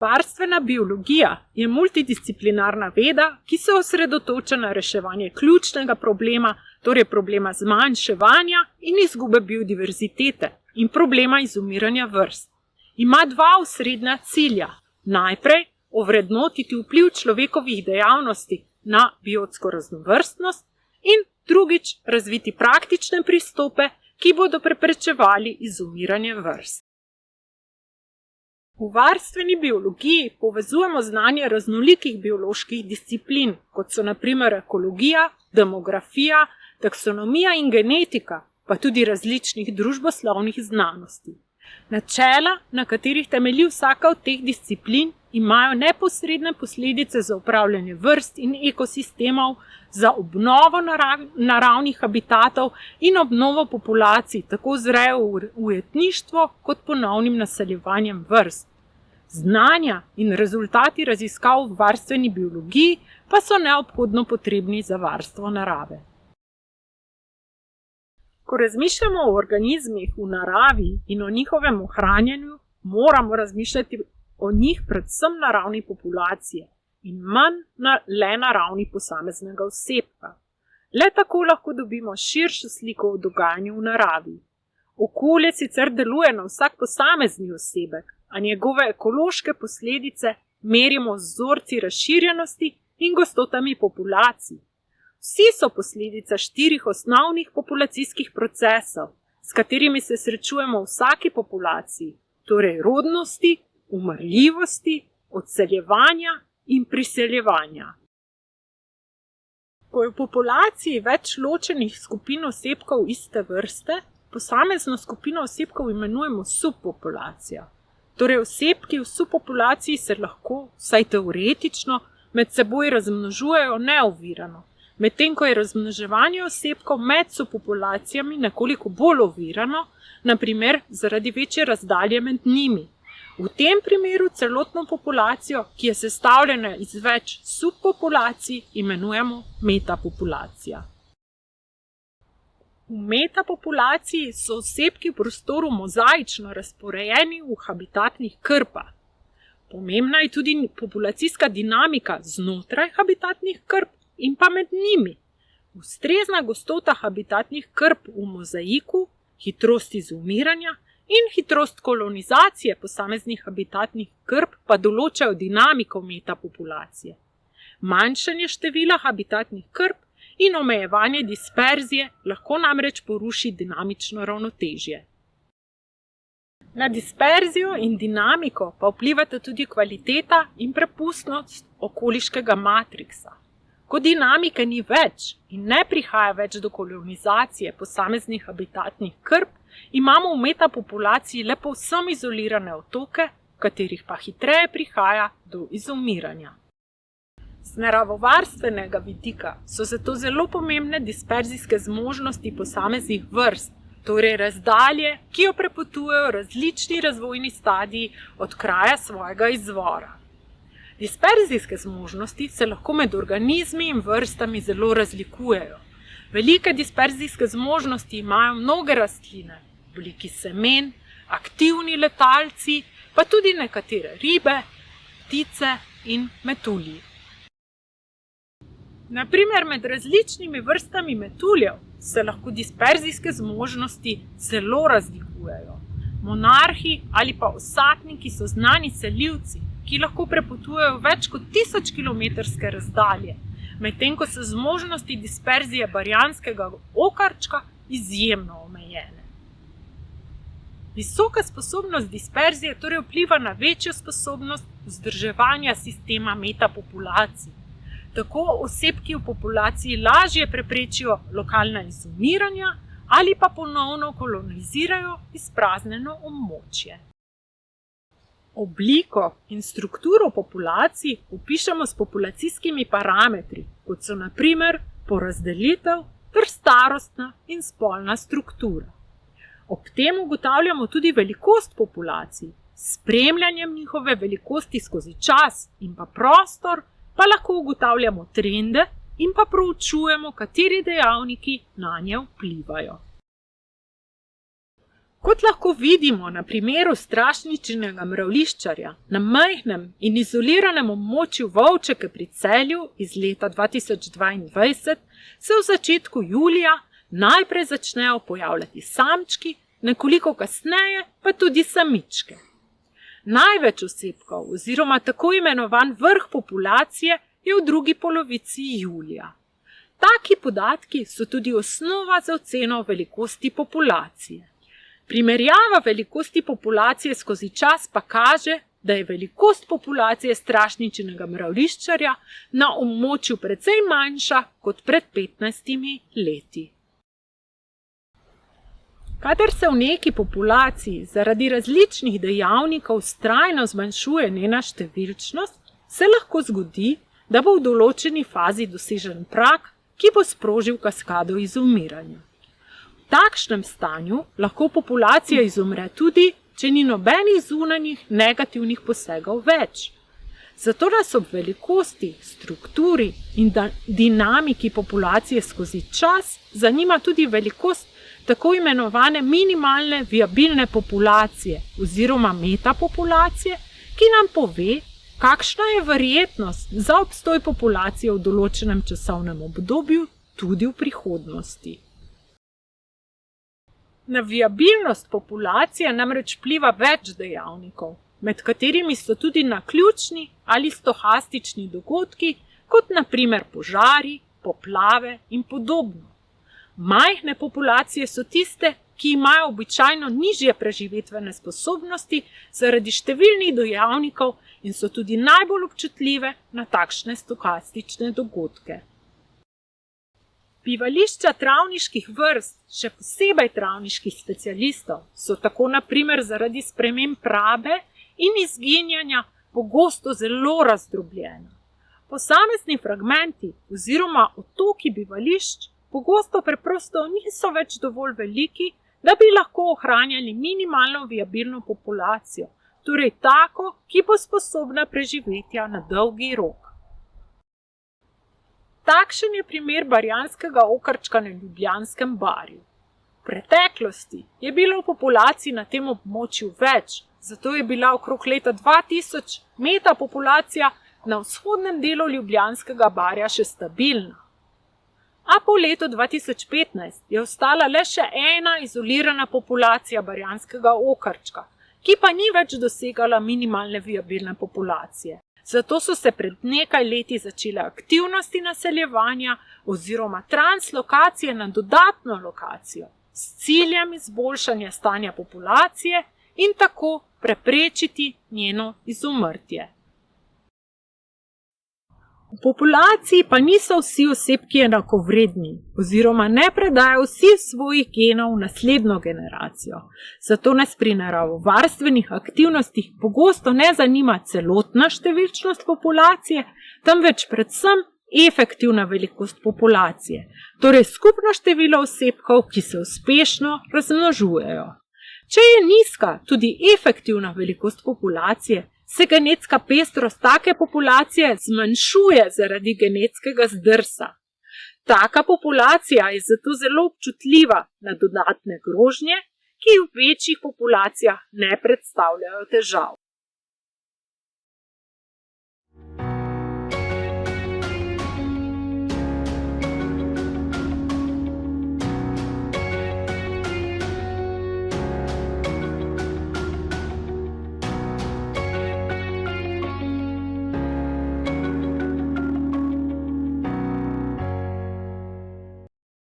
Varstvena biologija je multidisciplinarna veda, ki se osredotoča na reševanje ključnega problema, torej problema zmanjševanja in izgube biodiverzitete in problema izumiranja vrst. Ima dva osrednja cilja. Najprej ovrednotiti vpliv človekovih dejavnosti na biotsko raznovrstnost in drugič razviti praktične pristope, ki bodo preprečevali izumiranje vrst. V varstveni biologiji povezujemo znanje raznolikih bioloških disciplin, kot so na primer ekologija, demografija, taksonomija in genetika, pa tudi različnih družboslovnih znanosti. Načela, na katerih temelji vsaka od teh disciplin, imajo neposredne posledice za upravljanje vrst in ekosistemov, za obnovo naravnih habitatov in obnovo populacij, tako z rejo v ujetništvo kot ponovnim naseljevanjem vrst. Znanja in rezultati raziskav v varstveni biologiji pa so neobhodno potrebni za varstvo narave. Ko razmišljamo o organizmih v naravi in o njihovem ohranjanju, moramo razmišljati o njih predvsem na ravni populacije in manj le na ravni posameznega osebka. Le tako lahko dobimo širšo sliko o dogajanju v naravi. Okolje sicer deluje na vsak posamezni osebek, a njegove ekološke posledice merimo z vzorci razširjenosti in gostotami populacij. Vsi so posledica 4 osnovnih populacijskih procesov, s katerimi se srečujemo v vsaki populaciji, torej rodnosti, umrljivosti, odseljevanja in priseljevanja. Ko je v populaciji več ločenih skupin osebkov iste vrste, posamezno skupino osebkov imenujemo subpopulacija. Torej osebki v subpopulaciji se lahko, vsaj teoretično, med seboj razmnožujejo neovirano, medtem ko je razmnoževanje osebkov med subpopulacijami nekoliko bolj ovirano, na primer zaradi večje razdalje med njimi. V tem primeru celotno populacijo, ki je sestavljena iz več subpopulacij, imenujemo metapopulacija. V metapopulaciji so osebki v prostoru mozaično razporejeni v habitatnih krpah. Pomembna je tudi populacijska dinamika znotraj habitatnih krp in pa med njimi. Ustrezna gostota habitatnih krp v mozaiku, hitrost izumiranja in hitrost kolonizacije posameznih habitatnih krp pa določajo dinamiko metapopulacije. Manjšanje števila habitatnih krp in omejevanje disperzije lahko namreč poruši dinamično ravnotežje. Na disperzijo in dinamiko pa vplivata tudi kvaliteta in prepustnost okoliškega matriksa. Ko dinamike ni več in ne prihaja več do kolonizacije posameznih habitatnih krp, imamo v metapopulaciji le povsem izolirane otoke, v katerih pa hitreje prihaja do izumiranja. Z naravovarstvenega vidika so zato zelo pomembne disperzijske zmožnosti posameznih vrst, torej razdalje, ki jo prepotujejo različni razvojni stadiji od kraja svojega izvora. Disperzijske zmožnosti se lahko med organizmi in vrstami zelo razlikujejo. Velike disperzijske zmožnosti imajo mnoge rastline, v obliki semen, aktivni letalci, pa tudi nekatere ribe, ptice in metulji. Na primer, med različnimi vrstami metuljev se lahko disperzijske zmožnosti zelo razlikujejo. Monarhi ali pa osadniki so znani selivci, ki lahko prepotujejo več kot 1000-kilometrske razdalje, medtem ko so zmožnosti disperzije barjanskega okarčka izjemno omejene. Visoka sposobnost disperzije torej vpliva na večjo sposobnost vzdrževanja sistema metapopulacij. Tako osebki v populaciji lažje preprečijo lokalna izumiranja ali pa ponovno kolonizirajo izpraznjeno območje. Obliko in strukturo populacij opišemo s populacijskimi parametri, kot so na primer porazdelitev ter starostna in spolna struktura. Ob tem ugotavljamo tudi velikost populacij, s spremljanjem njihove velikosti skozi čas in pa prostor, pa lahko ugotavljamo trende in pa proučujemo, kateri dejavniki nanje vplivajo. Kot lahko vidimo na primeru strašničinega mravljiščarja na majhnem in izoliranem območju Volčeke pri Celju iz leta 2022, se v začetku julija najprej začnejo pojavljati samčki, nekoliko kasneje pa tudi samičke. Največ osebkov oziroma tako imenovan vrh populacije je v drugi polovici julija. Taki podatki so tudi osnova za oceno velikosti populacije. Primerjava velikosti populacije skozi čas pa kaže, da je velikost populacije strašničinega mravljiščarja na območju precej manjša kot pred 15 leti. Kadar se v neki populaciji zaradi različnih dejavnikov vztrajno zmanjšuje njena številčnost, se lahko zgodi, da bo v določeni fazi dosežen prag, ki bo sprožil kaskado izumiranja. V takšnem stanju lahko populacija izumre tudi, če ni nobenih zunanjih negativnih posegov več. Zato nas ob velikosti, strukturi in dinamiki populacije skozi čas zanima tudi velikost tako imenovane minimalne viabilne populacije oziroma metapopulacije, ki nam pove, kakšna je verjetnost za obstoj populacije v določenem časovnem obdobju tudi v prihodnosti. Na viabilnost populacije namreč vpliva več dejavnikov, med katerimi so tudi naključni ali stohastični dogodki, kot na primer požari, poplave in podobno. Majhne populacije so tiste, ki imajo običajno nižje preživetvene sposobnosti zaradi številnih dejavnikov in so tudi najbolj občutljive na takšne stohastične dogodke. Bivališča travniških vrst, še posebej travniških specialistov, so tako na primer zaradi sprememb rabe in izginjanja pogosto zelo razdrobljena. Posamezni fragmenti oziroma otoki bivališč pogosto preprosto niso več dovolj veliki, da bi lahko ohranjali minimalno viabilno populacijo, torej tako, ki bo sposobna preživetja na dolgi rok. Takšen je primer barjanskega okarčka na Ljubljanskem barju. V preteklosti je bilo v populaciji na tem območju več, zato je bila okrog leta 2000 metapopulacija na vzhodnem delu Ljubljanskega barja še stabilna. A po letu 2015 je ostala le še ena izolirana populacija barjanskega okarčka, ki pa ni več dosegala minimalne viabilne populacije. Zato so se pred nekaj leti začele aktivnosti naseljevanja oziroma translokacije na dodatno lokacijo s ciljem izboljšanja stanja populacije in tako preprečiti njeno izumrtje. V populaciji pa niso vsi osebki enakovredni oziroma ne predajo vsi svojih genov v naslednjo generacijo. Zato nas pri naravovarstvenih aktivnostih pogosto ne zanima celotna številčnost populacije, temveč predvsem efektivna velikost populacije, torej skupno število osebkov, ki se uspešno razmnožujejo. Če je nizka tudi efektivna velikost populacije, se genetska pestrost take populacije zmanjšuje zaradi genetskega zdrsa. Taka populacija je zato zelo občutljiva na dodatne grožnje, ki v večjih populacijah ne predstavljajo težav.